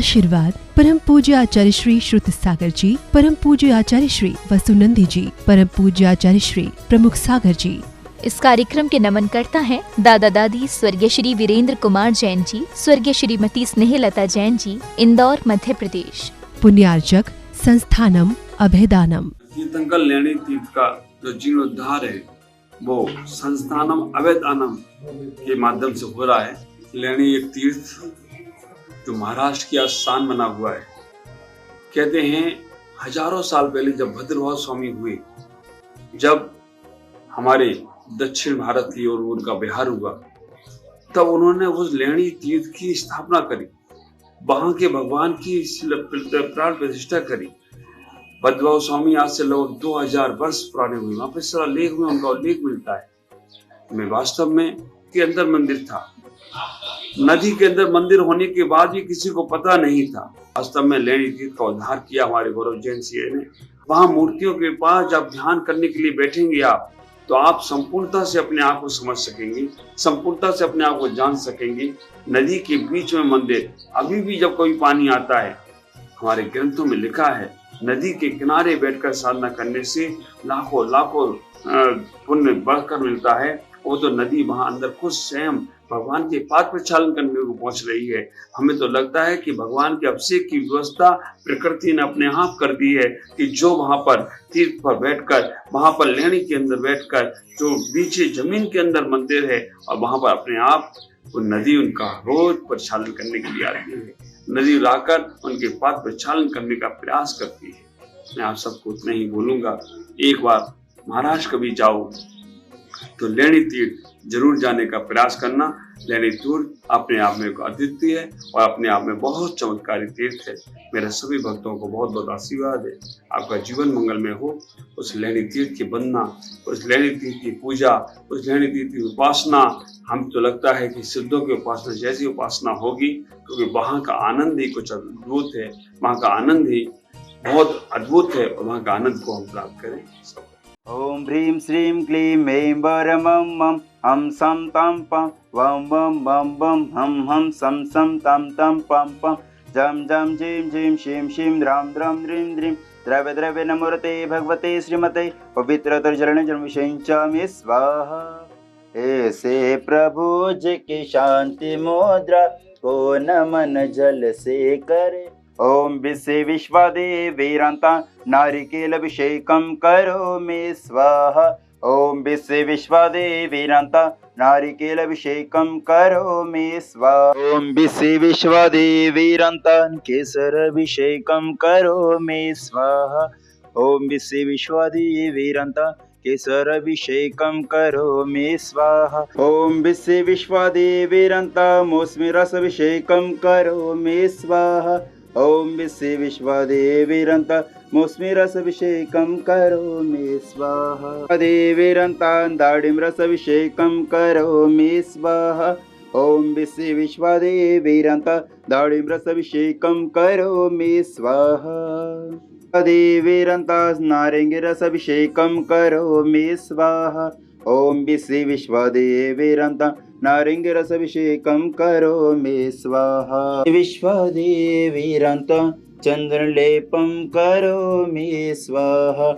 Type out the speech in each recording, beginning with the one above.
आशीर्वाद परम पूज्य आचार्य श्री श्रुत सागर जी, परम पूज्य आचार्य श्री वसुनंदी जी, परम पूज्य आचार्य श्री प्रमुख सागर जी। इस कार्यक्रम के नमन करता है दादा दादी स्वर्गीय श्री वीरेंद्र कुमार जैन जी, स्वर्गीय श्रीमती स्नेहलता जैन जी, इंदौर मध्य प्रदेश। पुण्यार्चक संस्थानम अभेदानम। तीर्थंकर लेणी तीर्थ का जो जीर्णोद्धार है वो संस्थानम अभेदानम के माध्यम से हो रहा है। लेणी एक तीर्थ जो महाराष्ट्र की आस्थान बना हुआ है। कहते हैं हजारों साल पहले जब भद्रभाव स्वामी हुए, जब हमारे दक्षिण भारत की ओर उनका बिहार हुआ, तब उन्होंने उस लेणी तीर्थ की स्थापना करी, वहां के भगवान की प्राण प्रतिष्ठा करी। भद्रभाव स्वामी आज से लगभग 2000 वर्ष पुराने हुए। वहां पर सारा लेख में उनका उल्लेख मिलता है। में वास्तव में के अंदर मंदिर था, नदी के अंदर मंदिर होने के बाद भी किसी को पता नहीं था। वास्तव में लेणी तीर्थ का उद्धार किया हमारे गौरव जैन सिंह ने। वहां मूर्तियों के पास जब ध्यान करने के लिए बैठेंगे आप, तो आप संपूर्णता से अपने आप को समझ सकेंगे, संपूर्णता से अपने आप को जान सकेंगे। नदी के बीच में मंदिर। अभी भी जब कोई पानी आता है, हमारे ग्रंथों में लिखा है, नदी के किनारे बैठकर साधना करने से लाखों लाखों पुण्य बढ़कर मिलता है। वो तो नदी वहां अंदर खुद स्वयं भगवान के पाद प्रक्षालन करने को पहुंच रही है। हमें तो लगता है कि भगवान के अभिषेक की व्यवस्था प्रकृति ने अपने आप कर दी है कि जो वहां पर तीर्थ पर बैठकर, वहां पर लेणी के अंदर बैठकर, जो नीचे जमीन के अंदर मंदिर है, और वहां पर अपने आप वो नदी उनका रोज प्रक्षालन करने के लिए आती है। नदी लाकर उनके पाद प्रक्षालन करने का प्रयास करती है। मैं आप सबको उतना ही बोलूंगा, एक बार महाराष्ट्र कभी जाओ तो लेणी तीर्थ जरूर जाने का प्रयास करना। लेणी तीर्थ अपने आप में अद्वितीय है और अपने आप में बहुत चमत्कारी तीर्थ है। मेरे सभी भक्तों को बहुत बहुत आशीर्वाद है। आपका जीवन मंगलमय हो। उस लेणी तीर्थ की वंदना, उस लेणी तीर्थ की पूजा, उस लेणी तीर्थ की उपासना, हम तो लगता है कि सिद्धों की उपासना जैसी उपासना होगी, क्योंकि वहाँ का आनंद ही कुछ अद्भुत है। वहाँ का आनंद ही बहुत अद्भुत है और वहाँ का आनंद को हम प्राप्त करें। ओम ह्रीं श्रीं क्लीं ऐं वरमं मं हम सं तं पं वं वं वं वं हम हम सं सं तं तं पं पं जं जं जीं जीं शीं शीं द्रां द्रां द्रीं द्रीं द्रव्य द्रव्य नमोरते भगवते श्रीमते पवित्र जल जन्मशंचामि स्वाहा। ऐसे प्रभु जी की शांति मुद्रा को नमन जल से करे। ओम विश्व विश्वादेवीरांता नारिकेलाभिषेकं करोमि स्वाहा। ओम विश्व विश्वादेवीरांता नारिकेलाभिषेकं करोमि स्वाहा। ओम विश्व विश्वादेवीरांता केसराभिषेकं करोमि स्वाहा। ओम विश्व विश्वादेवीरांता केसराभिषेकं करोमि स्वाहा। ओम विश्व विश्वादेवीरांता मौसमी रसाभिषेकं करोमि स्वाहा। ओम विश्व विश्वादेवीरांता मौसमी रसाभिषेकं करोमि स्वाहा। देवीरांता दाडिम रसाभिषेकं करोमि स्वाहा। ओम विश्व विश्वादेवीरांता दाडिम रसाभिषेकं करोमि स्वाहा। देवीरांता नारंगी रसाभिषेकं करोमि स्वाहा। ओम विश्व विश्वादेवीरांता नारंगी रसाभिषेकं करोमि स्वाहा। विश्वादेवीरांता चंद्रलेपं करोमि स्वाहा।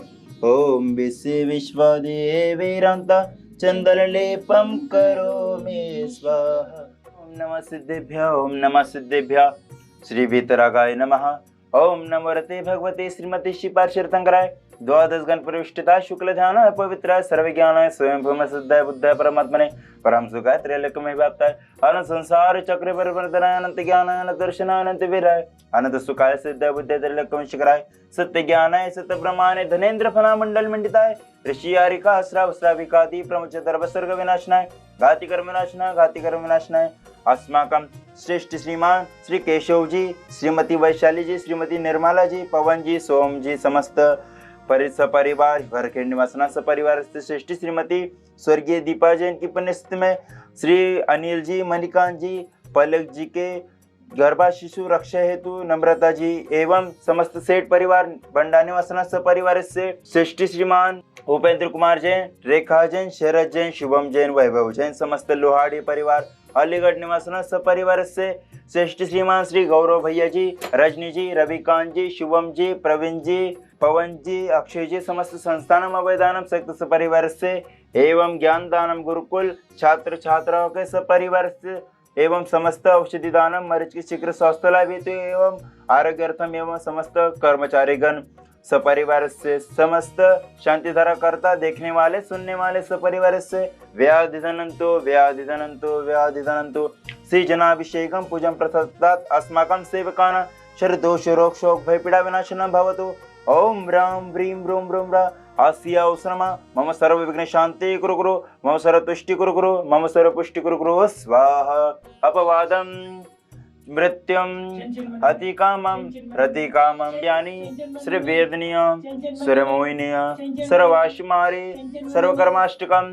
ओम विश्व विश्वादेवीरांता चंद्रलेपं करोमि स्वाहा। ओम नमः सिद्धेभ्यः, ओम नमः सिद्धेभ्यः। श्री वीतरागाय नमः। ओम नमो रते भगवते श्रीमती श्री पार्श्वतीर्थंकराय द्वादश गण परिष्ठिता शुक्ल ध्यान पवित्र सर्वज्ञान स्वयं भूम सिद्धाय बुद्धाय परमात्मने परम सुखाय त्रैलोक्यमय व्याप्ताय अनंत संसार चक्र परिवर्तनाय अनंत ज्ञानाय अनंत दर्शनाय अनंत वीराय अनंत सुखाय सिद्धाय बुद्धाय त्रैलोक्यमय शिखराय सत्य ज्ञानाय सत्य ब्रह्माण्य धनेन्द्र फना मंडल मंडिताय ऋषि आरिका श्राव श्राविकादि प्रमुच सर्वसर्ग विनाशनाय घाति कर्म विनाशनाय घाति कर्म विनाशनाय अस्माकं श्रेष्ठ श्रीमान श्री केशव जी, श्रीमती वैशाली जी, श्रीमती निर्मला जी, पवन जी, सोम जी, समस्त परिवार भरखेड़ निवासना सपरिवार श्रेष्ठ श्रीमती स्वर्गीय दीपा जैन की पुण्यतिथि में श्री अनिल जी, मणिकांत जी, पलक जी के गर्भा शिशु रक्षा हेतु नम्रता जी एवं समस्त सेठ परिवार बंडा निवासना सपरिवार से श्रेष्ठ श्रीमान उपेंद्र कुमार जैन, रेखा जैन, शरद जैन, शुभम जैन, वैभव जैन, समस्त लोहाड़ी परिवार अलीगढ़ निवासन सपरिवार से श्रेष्ठ श्रीमान श्री गौरव भैया जी, रजनी जी, रविकांत जी, शुभम जी, प्रवीण जी, पवन जी, अक्षय जी, समस्त संस्थानम अभयदानम संयुक्त सपरिवार से एवं ज्ञान दानम गुरुकुल छात्र छात्राओं के सपरिवार से एवं समस्त औषधि दानम मरीज की शीघ्र स्वास्थ्य लाभ हेतु एवं आरोग्यार्थम एवं समस्त कर्मचारीगण सपरिवार से समस्त शांति धारा करता देखने वाले सुनने वाले सपरिवार से व्याधिधनंतो व्याधिधनंतो व्याधिधनंतो श्री जनाभिषेकम पूजन प्रसादात् अस्माकं सेवकानां शरदोष रोग शोक भयपीड़ा विनाशनं भवतु। ओम राम ह्रीं रूम रूम रा आस्या उसरमा मम सर्व विघ्न शांति कुरु कुरु मम सर्व तुष्टि कुरु कुरु मम सर्व पुष्टि कुरु कुरु स्वाहा। अपवादम मृत्युम अतिकामम रतिकामम ज्ञानी श्रीवेदनीय सुरमोहिनीय सर्वाश्मारी सर्वकर्माष्टकम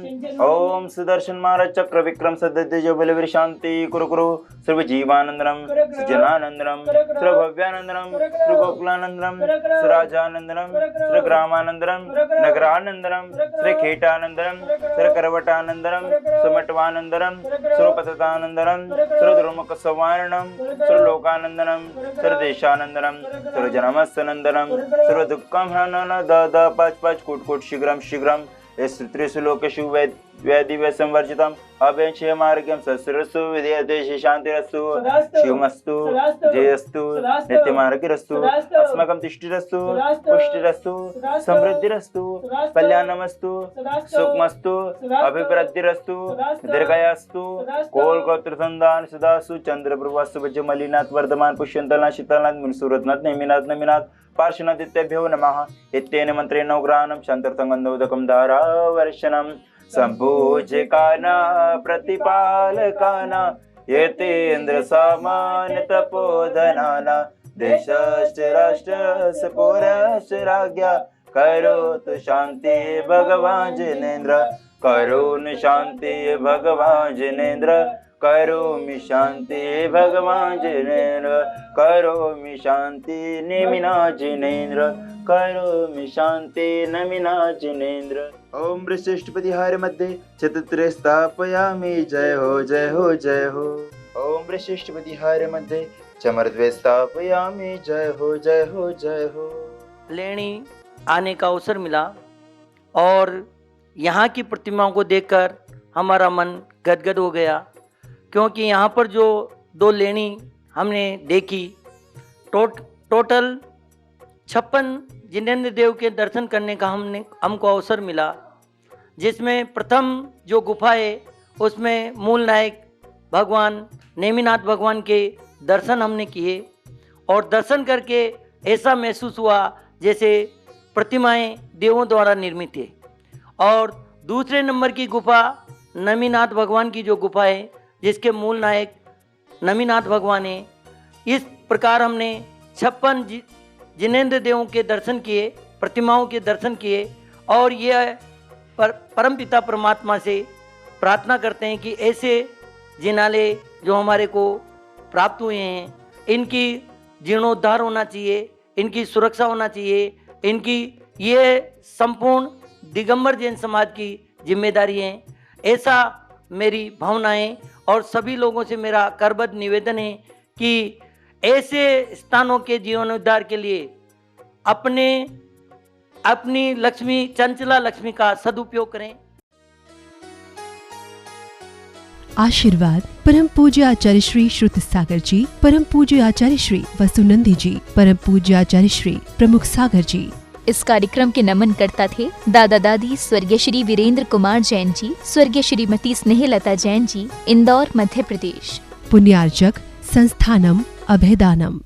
ओम सुदर्शन महाराज चक्र विक्रम सद्य बलवीर शांति कुरु कुरु सर्व जीवानंदनम जनानंदनम सर्व भव्यानंदनम सर्व गोकुलानंदनम सुराजानंदनम सर्व ग्रामानंदनम नगरानंदनम श्री खेटानंदनम सर्व करवटानंदनम सुमटवानंदनम सर्व पततानंदनम सर्व द्रुमक सवारणम सर्वलोकानंदनम सर्वदेशानंदनम सर्वजनमस्सनंदनम सर्वदुःखम हनन द पाच पाच कोट कोट शीघ्रम शीघ्रम त्रिषु लोकेषु व्याधि संवर्जितम अभयक्षय मार्गम सस्रसु विद्यादेशे शांतिरस्तु शिवमस्तु जयस्तु नित्यमार्गिरस्तु अस्माकं तिष्ठिरस्तु पुष्टिरस्तु समृद्धिरस्तु कल्याणमस्तु सुखमस्तु अभिवृद्धिरस्तु दीर्घायास्तु कोलगोत्रसंधान सदासु चंद्रप्रभासु वज्र मलिनाथ वर्धमान पुष्यंतलनाथ शीतलनाथ मुनिसुरतनाथ नेमिनाथ नमिनाथ पार्श्वनादित्यभ्यो नमः इत्येन मंत्रेण नवग्रहाणं शान्तर्थगन्धोदकं धारावर्षणं सम्पूज्यकाना प्रतिपालकाना यतेन्द्र सामान्य तपोधनाना देशश्च राष्ट्रस्य पौरस्य राज्ञा करोतु शान्ति भगवान् जिनेन्द्र करोमि शान्ति भगवान् जिनेन्द्र करोमि शांति भगवान जिनेन्द्र करोमि शांति निमिना जिनेन्द्र करोमि शांति नमिना जिनेन्द्र। ओम वृषष्ठपति हार मध्ये चतुर्थे स्थापयामि जय हो जय हो जय हो। ओम वृषष्ठपति हार मध्ये चमर्द्वे स्थापयामि जय हो जय हो जय हो। लेणी आने का अवसर मिला और यहाँ की प्रतिमाओं को देखकर हमारा मन गदगद हो गया, क्योंकि यहाँ पर जो 2 लेणी हमने देखी, टोटल 56 जिनेंद्र देव के दर्शन करने का हमको अवसर मिला, जिसमें प्रथम जो गुफा है उसमें मूल नायक भगवान नेमिनाथ भगवान के दर्शन हमने किए और दर्शन करके ऐसा महसूस हुआ जैसे प्रतिमाएं देवों द्वारा निर्मित है। और दूसरे नंबर की गुफा नमिनाथ भगवान की जो गुफा है जिसके मूल नायक नमिनाथ भगवान है। इस प्रकार हमने 56 जिनेंद्र देवों के दर्शन किए, प्रतिमाओं के दर्शन किए और यह परमपिता परमात्मा से प्रार्थना करते हैं कि ऐसे जिनालय जो हमारे को प्राप्त हुए हैं इनकी जीर्णोद्धार होना चाहिए, इनकी सुरक्षा होना चाहिए, इनकी ये संपूर्ण दिगंबर जैन समाज की जिम्मेदारी है। ऐसा मेरी भावनाएं और सभी लोगों से मेरा करबद्ध निवेदन है कि ऐसे स्थानों के जीवनोद्धार के लिए अपनी लक्ष्मी चंचला लक्ष्मी का सदुपयोग करें। आशीर्वाद परम पूज्य आचार्य श्री श्रुत सागर जी, परम पूज्य आचार्य श्री वसुनंदी जी, परम पूज्य आचार्य श्री प्रमुख सागर जी। इस कार्यक्रम के नमन करता थे दादा दादी स्वर्गीय श्री वीरेंद्र कुमार जैन जी, स्वर्गीय श्रीमती स्नेहलता जैन जी, इंदौर मध्य प्रदेश। पुण्यार्चक संस्थानम अभयदानम।